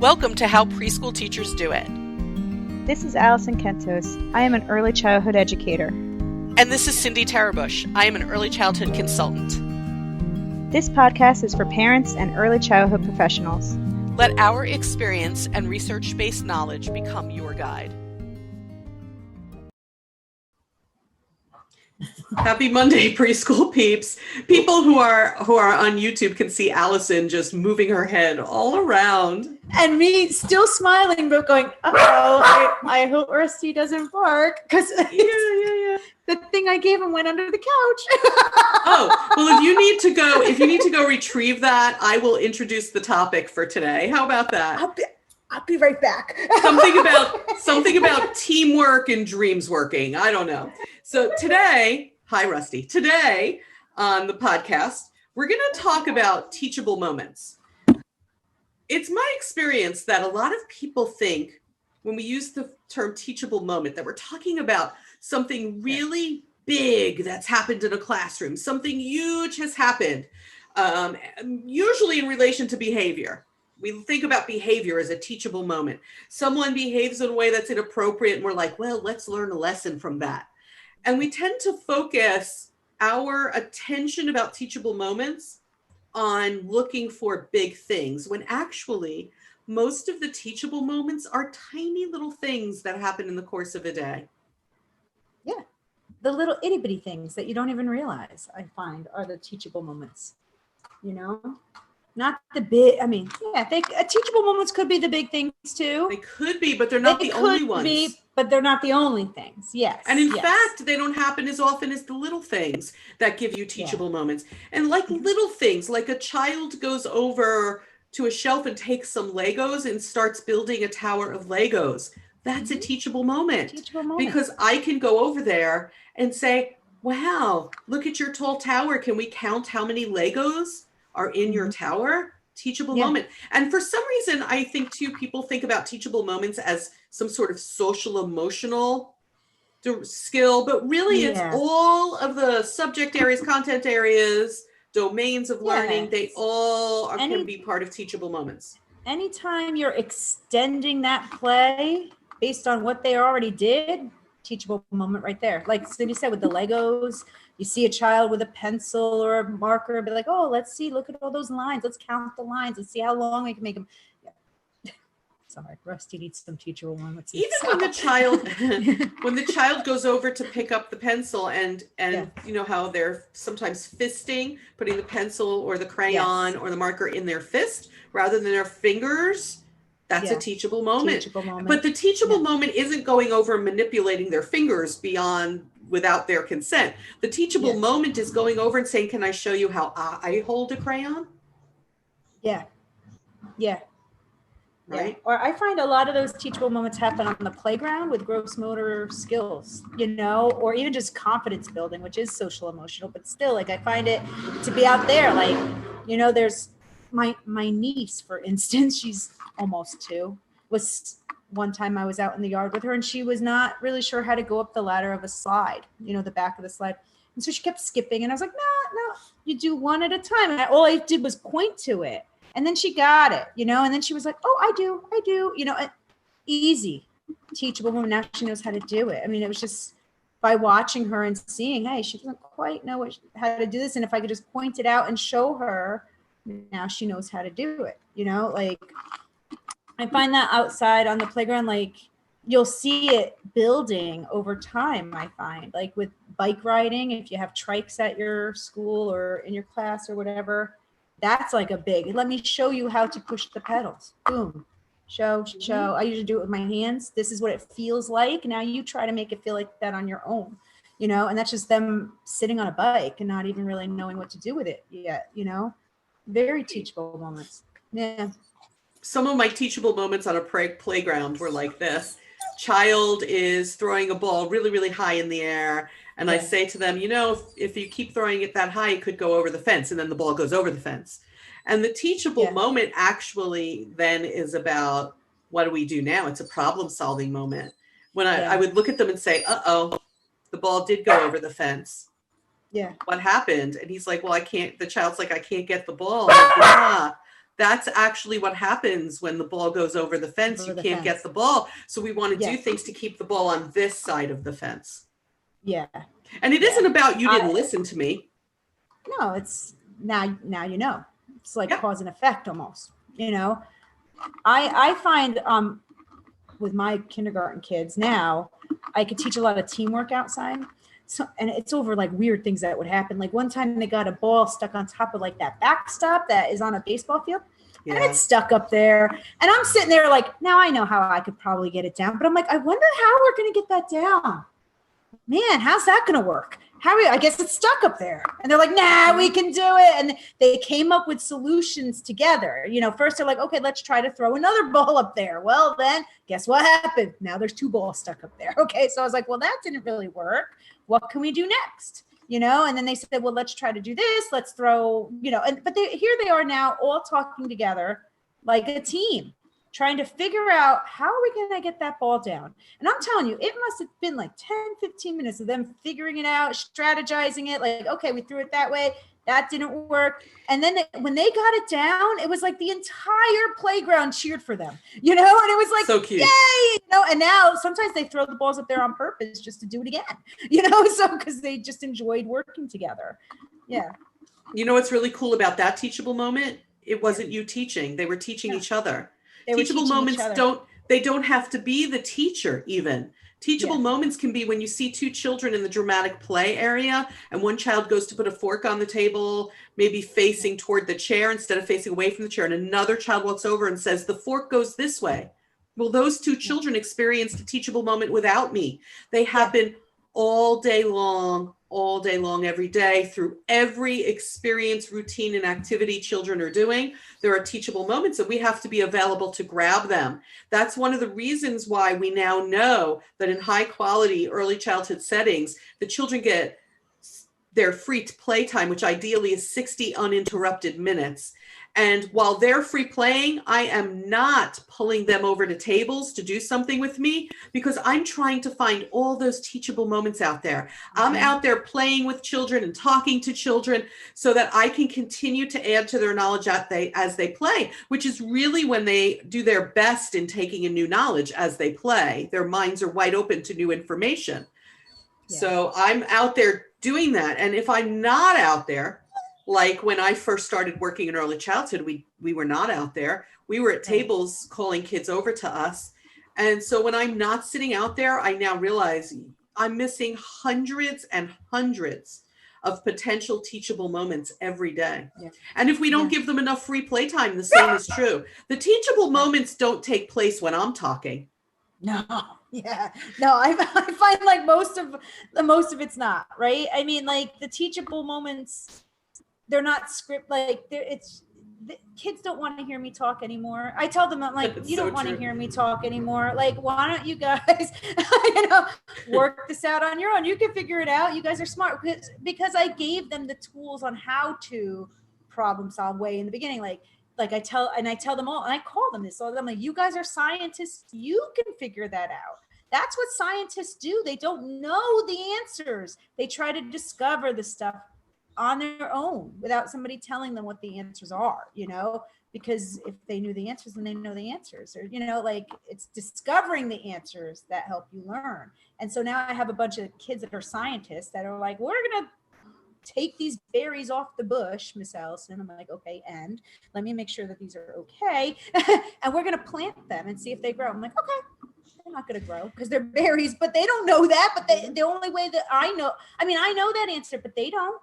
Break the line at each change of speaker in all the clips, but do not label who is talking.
Welcome to How Preschool Teachers Do It.
This is Alison Kentos. I am an early childhood educator.
And this is Cindy Tarabush. I am an early childhood consultant.
This podcast is for parents and early childhood professionals.
Let our experience and research-based knowledge become your guide.
Happy Monday, preschool peeps. People who are on YouTube can see Alison just moving her head all around.
And me still smiling, but going, uh-oh, I hope Rusty doesn't bark, because the thing I gave him went under the couch.
Oh, well, if you need to go retrieve that, I will introduce the topic for today. How about that?
I'll be right back.
Something about teamwork and dreams working. I don't know. So today, hi Rusty. Today on the podcast, we're going to talk about teachable moments. It's my experience that a lot of people think when we use the term teachable moment that we're talking about something really big that's happened in a classroom. Something huge has happened, usually in relation to behavior. We think about behavior as a teachable moment. Someone behaves in a way that's inappropriate and we're like, well, let's learn a lesson from that. And we tend to focus our attention about teachable moments on looking for big things, when actually most of the teachable moments are tiny little things that happen in the course of a day.
Yeah, the little itty bitty things that you don't even realize, I find, are the teachable moments, you know? Not the big, teachable moments could be the big things too.
They could be, but they're not the only ones.
But they're not the only things, yes.
And in fact, they don't happen as often as the little things that give you teachable moments. And like little things, like a child goes over to a shelf and takes some Legos and starts building a tower of Legos. That's a teachable moment. Because I can go over there and say, wow, look at your tall tower. Can we count how many Legos are in your tower? Teachable moment. And for some reason, I think too, people think about teachable moments as some sort of social emotional skill, but really it's all of the subject areas, content areas, domains of learning. They all can be part of teachable moments.
Anytime you're extending that play based on what they already did, teachable moment right there. Like Cindy said, with the Legos, you see a child with a pencil or a marker, be like, oh, let's see, look at all those lines. Let's count the lines. Let's see how long we can make them. Yeah. Sorry, Rusty needs some teachable moments.
Even when the child goes over to pick up the pencil and you know how they're sometimes fisting, putting the pencil or the crayon or the marker in their fist rather than their fingers. That's a teachable moment. But the teachable moment isn't going over and manipulating their fingers without their consent. The teachable moment is going over and saying, can I show you how I hold a crayon?
Yeah.
Right.
Yeah. Or I find a lot of those teachable moments happen on the playground with gross motor skills, or even just confidence building, which is social emotional, but still, like, I find it to be out there. Like, there's my niece, for instance, she's almost 2, was one time I was out in the yard with her and she was not really sure how to go up the ladder of a slide, the back of the slide. And so she kept skipping and I was like, no, you do one at a time. And all I did was point to it. And then she got it, and then she was like, oh, I do, easy, teachable woman. Now she knows how to do it. I mean, it was just by watching her and seeing, hey, she doesn't quite know how to do this. And if I could just point it out and show her, now she knows how to do it, like I find that outside on the playground, like you'll see it building over time. I find, like, with bike riding, if you have trikes at your school or in your class or whatever, that's like a big, let me show you how to push the pedals. Boom. Show. I usually do it with my hands. This is what it feels like. Now you try to make it feel like that on your own, and that's just them sitting on a bike and not even really knowing what to do with it yet, very teachable moments. Yeah.
Some of my teachable moments on a playground were like this. Child is throwing a ball really, really high in the air. And I say to them, if you keep throwing it that high, it could go over the fence. And then the ball goes over the fence. And the teachable moment actually then is about, what do we do now? It's a problem solving moment. When I would look at them and say, uh-oh, the ball did go over the fence.
Yeah.
What happened? And he's like, well, the child's like, I can't get the ball. Like, That's actually what happens when the ball goes over the fence.
Over
You
the
can't
fence.
get the ball. So we want to
Yeah.
do things to keep the ball on this side of the fence.
Yeah.
And it isn't about you didn't listen to me.
No, it's now you know. It's like
Yeah.
cause and effect almost. You know, I find with my kindergarten kids now, I could teach a lot of teamwork outside. So, and it's over like weird things that would happen. Like one time they got a ball stuck on top of like that backstop that is on a baseball field. And it's stuck up there. And I'm sitting there like, now I know how I could probably get it down. But I'm like, I wonder how we're going to get that down. Man, how's that going to work? I guess it's stuck up there. And they're like, nah, we can do it. And they came up with solutions together. You know, first they're like, okay, let's try to throw another ball up there. Well, then guess what happened? Now there's 2 balls stuck up there. Okay. So I was like, well, that didn't really work. What can we do next? You know, and then they said, well, let's try to do this. Let's throw, you know, but here they are now all talking together like a team, trying to figure out how are we going to get that ball down. And I'm telling you, it must have been like 10, 15 minutes of them figuring it out, strategizing it. Like, okay, we threw it that way. That didn't work. And then when they got it down, it was like the entire playground cheered for them, you know, and it was like,
so cute.
Yay, you know, and now sometimes they throw the balls up there on purpose just to do it again, you know, so because they just enjoyed working together. Yeah.
You know what's really cool about that teachable moment? It wasn't you teaching. They were teaching each other. Teachable moments don't have to be the teacher even. Teachable moments can be when you see 2 children in the dramatic play area and one child goes to put a fork on the table, maybe facing toward the chair instead of facing away from the chair. And another child walks over and says, the fork goes this way. Well, those 2 children experienced a teachable moment without me. They happen all day long, every day, through every experience, routine, and activity children are doing. There are teachable moments and we have to be available to grab them. That's one of the reasons why we now know that in high quality early childhood settings, the children get their free playtime, which ideally is 60 uninterrupted minutes. And while they're free playing, I am not pulling them over to tables to do something with me because I'm trying to find all those teachable moments out there. I'm out there playing with children and talking to children so that I can continue to add to their knowledge as they play, which is really when they do their best in taking in new knowledge as they play. Their minds are wide open to new information. Yeah. So I'm out there doing that. And if I'm not out there, like when I first started working in early childhood, we were not out there. We were at tables calling kids over to us. And so when I'm not sitting out there, I now realize I'm missing hundreds and hundreds of potential teachable moments every day. Yeah. And if we don't give them enough free playtime, the same is true. The teachable moments don't take place when I'm talking.
No. Yeah. No, I find like most of it's not, right? I mean, like the teachable moments, they're not script, like the kids don't want to hear me talk anymore. I tell them, I'm like, you don't want to hear me talk anymore. Like, why don't you guys, work this out on your own? You can figure it out. You guys are smart because I gave them the tools on how to problem solve way in the beginning. Like I tell them all, and I call them this. So I'm like, you guys are scientists. You can figure that out. That's what scientists do. They don't know the answers. They try to discover the stuff on their own without somebody telling them what the answers are, you know, because if they knew the answers, then they know the answers, or, you know, like it's discovering the answers that help you learn. And so now I have a bunch of kids that are scientists that are like, we're going to take these berries off the bush, Miss Alison. I'm like, okay, and let me make sure that these are okay. And we're going to plant them and see if they grow. I'm like, okay, they're not going to grow because they're berries, but they don't know that. But the only way that I know that answer, but they don't.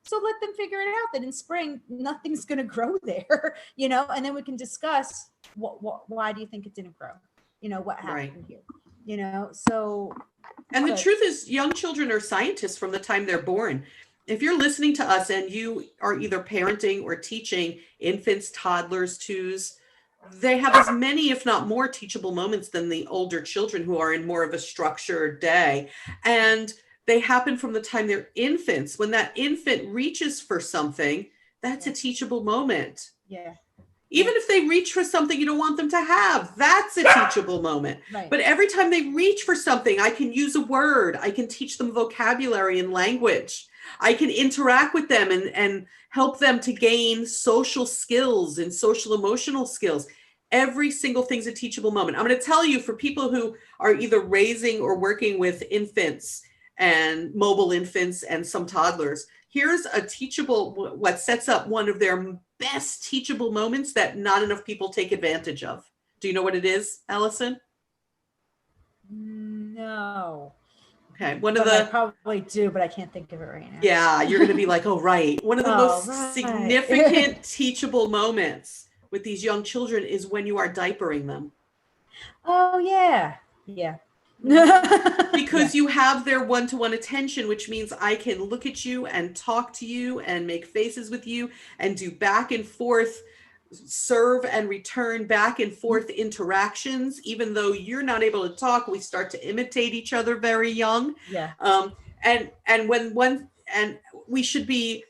So let them figure it out that in spring, nothing's going to grow there, you know, and then we can discuss why do you think it didn't grow? You know, what happened here, you know, so.
And the truth is young children are scientists from the time they're born. If you're listening to us and you are either parenting or teaching infants, toddlers, twos, they have as many, if not more, teachable moments than the older children who are in more of a structured day. And they happen from the time they're infants. When that infant reaches for something, that's a teachable moment.
Yeah.
Even if they reach for something you don't want them to have, that's a teachable moment.
Right.
But every time they reach for something, I can use a word. I can teach them vocabulary and language. I can interact with them and help them to gain social skills and social emotional skills. Every single thing's a teachable moment. I'm going to tell you, for people who are either raising or working with infants and mobile infants and some toddlers, here's a teachable, what sets up one of their best teachable moments that not enough people take advantage of. Do you know what it is, Alison?
No.
Okay.
I probably do, but I can't think of it right now.
Yeah, you're going to be like, oh, right. One of the most significant teachable moments with these young children is when you are diapering them.
Oh, yeah. Yeah.
Because you have their one-to-one attention, which means I can look at you and talk to you and make faces with you and do back and forth, serve and return back and forth interactions. Even though you're not able to talk, we start to imitate each other very young.
Yeah.
And we should be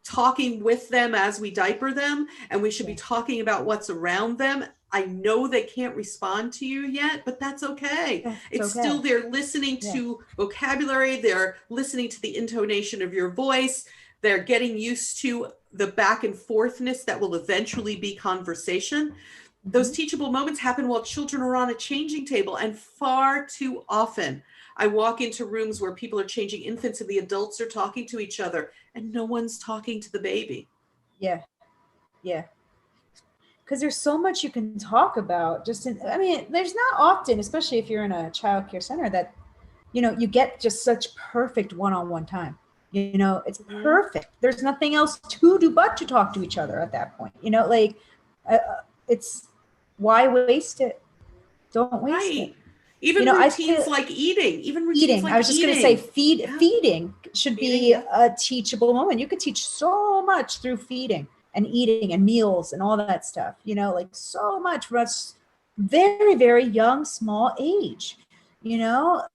talking with them as we diaper them, and we should be talking about what's around them. I know they can't respond to you yet, but that's okay. It's still, they're listening to vocabulary. They're listening to the intonation of your voice. They're getting used to the back and forthness that will eventually be conversation. Those teachable moments happen while children are on a changing table, and far too often I walk into rooms where people are changing infants and the adults are talking to each other and no one's talking to the baby.
Yeah. Yeah. Because there's so much you can talk about. There's not often, especially if you're in a child care center, that, you get just such perfect one-on-one time. It's perfect. There's nothing else to do but to talk to each other at that point. It's, why waste it? Don't waste it.
Even routines like eating.
I was just going to say feeding should be a teachable moment. You could teach so much through feeding and eating and meals and all that stuff, so much for us, very, very young, small age, to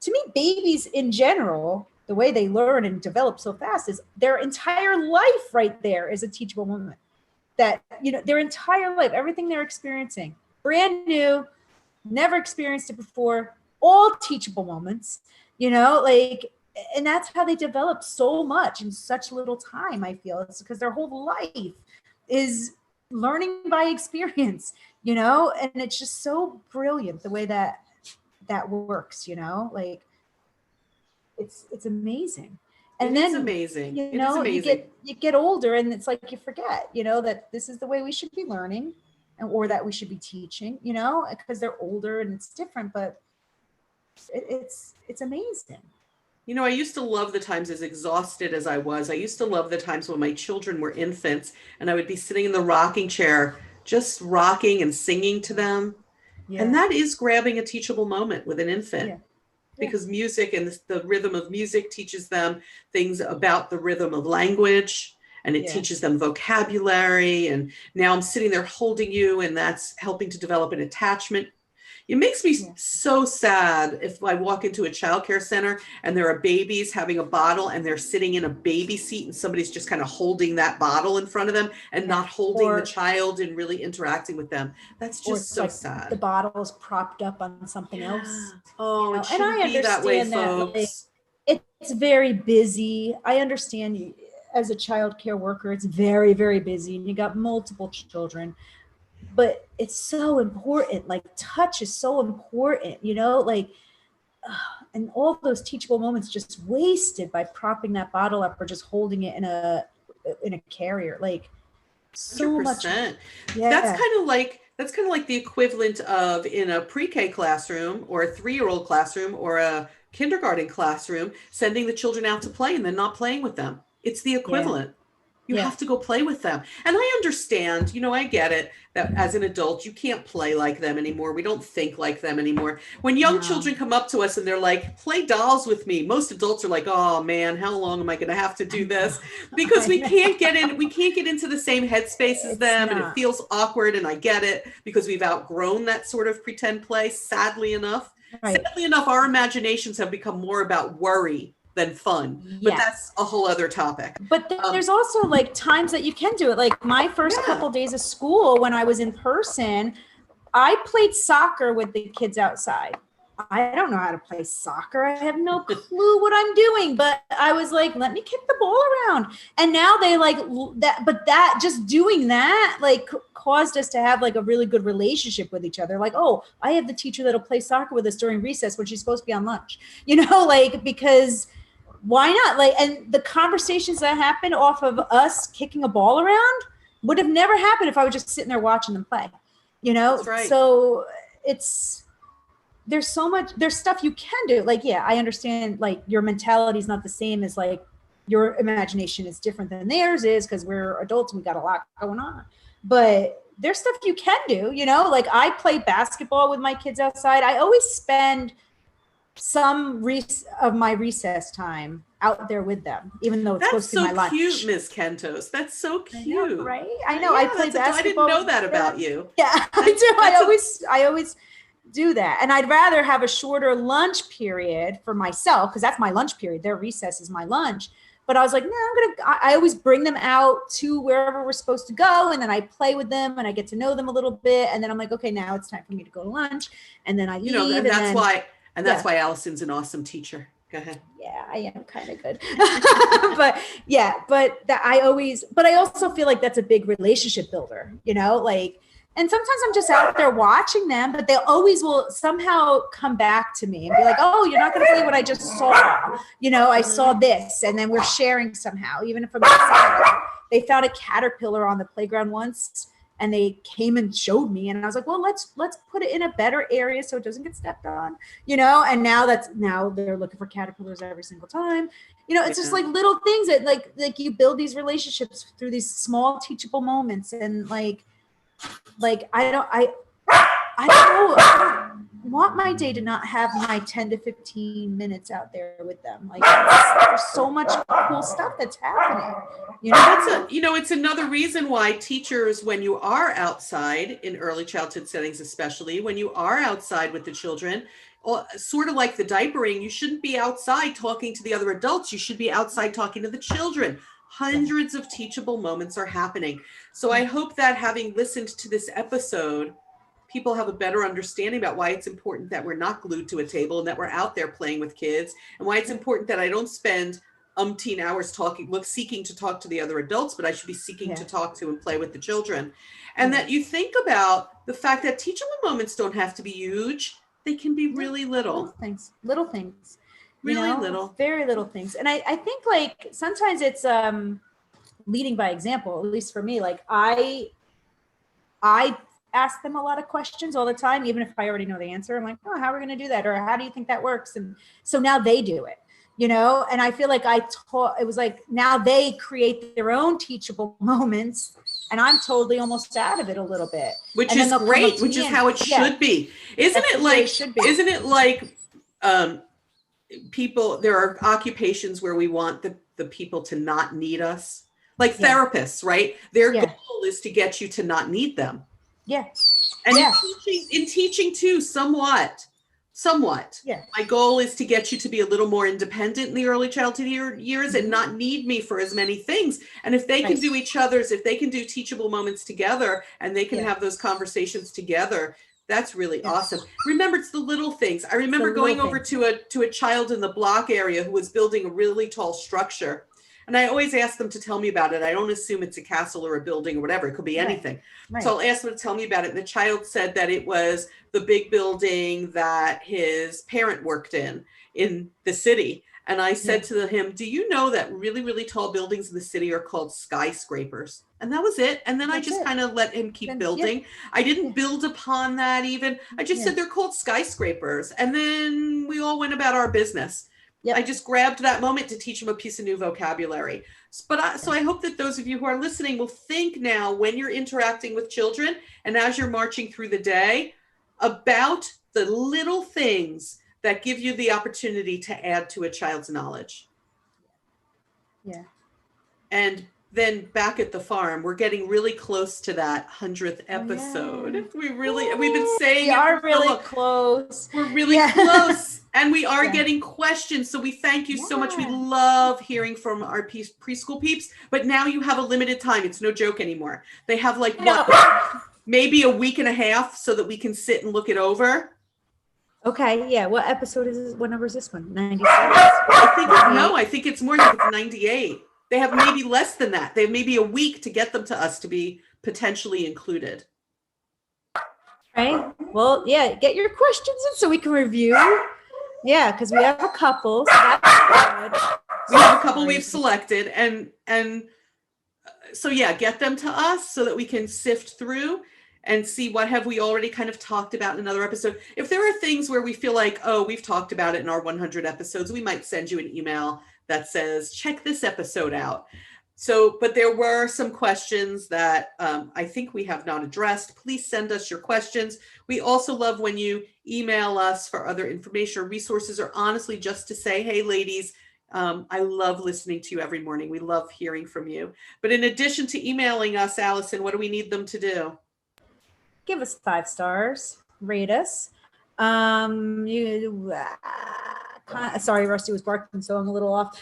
me, babies in general, the way they learn and develop so fast is their entire life right there is a teachable moment. That, their entire life, everything they're experiencing, brand new, never experienced it before, all teachable moments, and that's how they develop so much in such little time. I feel it's because their whole life is learning by experience, and it's just so brilliant the way that works, it's amazing. And then
amazing.
You get older and it's like you forget, that this is the way we should be learning, or that we should be teaching, because they're older and it's different, but it's amazing.
I used to love the times, as exhausted as I was. I used to love the times when my children were infants and I would be sitting in the rocking chair, just rocking and singing to them. Yeah. And that is grabbing a teachable moment with an infant. Yeah. Because music and the rhythm of music teaches them things about the rhythm of language, and it teaches them vocabulary. And now I'm sitting there holding you, and that's helping to develop an attachment. It makes me so sad if I walk into a childcare center and there are babies having a bottle and they're sitting in a baby seat and somebody's just kind of holding that bottle in front of them and not holding the child and really interacting with them. That's just so sad.
The bottle's propped up on something else.
Oh, it shouldn't be that way, folks.
It's very busy. I understand as a child care worker, it's very, very busy, and you got multiple children. But it's so important. Like, touch is so important, and all those teachable moments just wasted by propping that bottle up or just holding it in a carrier. Like, so
100%.
Much.
Yeah. That's kind of like the equivalent of, in a pre-K classroom or a 3-year-old classroom or a kindergarten classroom, sending the children out to play and then not playing with them. It's the equivalent. Yeah. You have to go play with them. And I understand, I get it, that as an adult, you can't play like them anymore. We don't think like them anymore. When young children come up to us and they're like, play dolls with me, most adults are like, oh man, how long am I going to have to do this? Because we can't get into the same headspace as them. And it feels awkward. And I get it, because we've outgrown that sort of pretend play, sadly enough. Right. Sadly enough, our imaginations have become more about worry than fun, but that's a whole other topic.
But there's also like times that you can do it. Like my first couple of days of school, when I was in person, I played soccer with the kids outside. I don't know how to play soccer. I have no clue what I'm doing, but I was like, let me kick the ball around. And now they like that, but that just doing that, like caused us to have like a really good relationship with each other. Like, oh, I have the teacher that'll play soccer with us during recess when she's supposed to be on lunch, like, because why not? Like, and the conversations that happen off of us kicking a ball around would have never happened if I was just sitting there watching them play,
That's right.
So there's stuff you can do. Like, yeah, I understand like your mentality is not the same as like your imagination is different than theirs is because we're adults and we got a lot going on. But there's stuff you can do, like I play basketball with my kids outside. I always spend some of my recess time out there with them, even though it's supposed to be my lunch.
That's so cute, Ms. Kentos. That's so cute.
I know, right? I know.
Yeah,
I play basketball.
I didn't know that about you.
Yeah, I do. I always do that. And I'd rather have a shorter lunch period for myself because that's my lunch period. Their recess is my lunch. But I was like, no, I always bring them out to wherever we're supposed to go. And then I play with them and I get to know them a little bit. And then I'm like, okay, now it's time for me to go to lunch. And then I leave.
And that's why Alison's an awesome teacher. Go ahead.
Yeah, I am kind of good. but I also feel like that's a big relationship builder, and sometimes I'm just out there watching them, but they always will somehow come back to me and be like, oh, you're not going to believe what I just saw. I saw this. And then we're sharing somehow, even if they found a caterpillar on the playground once and they came and showed me. And I was like, well, let's put it in a better area so it doesn't get stepped on, and now they're looking for caterpillars every single time. It's just like little things that like you build these relationships through these small teachable moments. And like I don't know. I want my day to not have my 10 to 15 minutes out there with them. Like there's so much cool stuff that's happening.
It's another reason why teachers, when you are outside in early childhood settings, especially when you are outside with the children, sort of like the diapering, you shouldn't be outside talking to the other adults. You should be outside talking to the children. Hundreds of teachable moments are happening. So I hope that having listened to this episode, people have a better understanding about why it's important that we're not glued to a table and that we're out there playing with kids, and why it's important that I don't spend umpteen hours seeking to talk to the other adults, but I should be seeking to talk to and play with the children. And that you think about the fact that teachable moments don't have to be huge. They can be really little.
Little things.
Really little.
Very little things. And I think like sometimes it's leading by example, at least for me. Like I ask them a lot of questions all the time, even if I already know the answer. I'm like, oh, how are we going to do that? Or how do you think that works? And so now they do it, and I feel like it was like now they create their own teachable moments. And I'm totally almost out of it a little bit.
Which is great, which is how it should be. Isn't it like people, there are occupations where we want the people to not need us, like therapists, right? Their goal is to get you to not need them.
Yeah.
And in teaching too, somewhat. Yeah. My goal is to get you to be a little more independent in the early childhood years and not need me for as many things. And if they can do if they can do teachable moments together and they can have those conversations together, that's really awesome. Remember, it's the little things. I remember going over to a child in the block area who was building a really tall structure. And I always ask them to tell me about it. I don't assume it's a castle or a building or whatever. It could be anything. Right. So I'll ask them to tell me about it. And the child said that it was the big building that his parent worked in the city. And I said to him, do you know that really, really tall buildings in the city are called skyscrapers? And that was it. And then I just kind of let him keep building. I didn't build upon that even. I just said they're called skyscrapers. And then we all went about our business. Yep. I just grabbed that moment to teach them a piece of new vocabulary. So I hope that those of you who are listening will think now when you're interacting with children and as you're marching through the day about the little things that give you the opportunity to add to a child's knowledge.
Yeah.
And then back at the farm, we're getting really close to that 100th episode.
Yeah.
We've been saying
we are really close.
We're really close. And we are getting questions. So we thank you so much. We love hearing from our preschool peeps. But now you have a limited time. It's no joke anymore. They have maybe a week and a half so that we can sit and look it over.
Okay, yeah. What episode is this? What number is this one? 97.
I think it's more than it's 98. They have maybe less than that. They have maybe a week to get them to us to be potentially included.
Right. Well, yeah, get your questions in so we can review. Yeah, because we have a couple. So that's good.
We have a couple we've selected, and so yeah, get them to us so that we can sift through and see what have we already kind of talked about in another episode. If there are things where we feel like, oh, we've talked about it in our 100 episodes, we might send you an email that says, check this episode out. So, but there were some questions that I think we have not addressed. Please send us your questions. We also love when you email us for other information or resources, or honestly just to say, hey, ladies, I love listening to you every morning. We love hearing from you. But in addition to emailing us, Alison, what do we need them to do?
Give us 5 stars. Rate us. Sorry, Rusty was barking, so I'm a little off.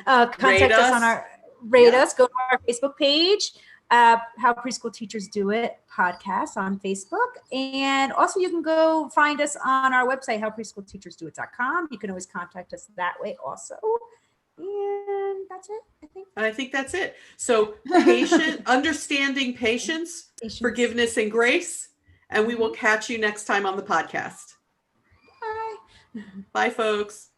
Contact us on our us. Go to our Facebook page, How Preschool Teachers Do It podcast on Facebook, and also you can go find us on our website, howpreschoolteachersdoit.com. You can always contact us that way, also. And that's it.
I think that's it. So understanding patience, forgiveness, and grace. And we will catch you next time on the podcast.
Bye.
Bye, folks.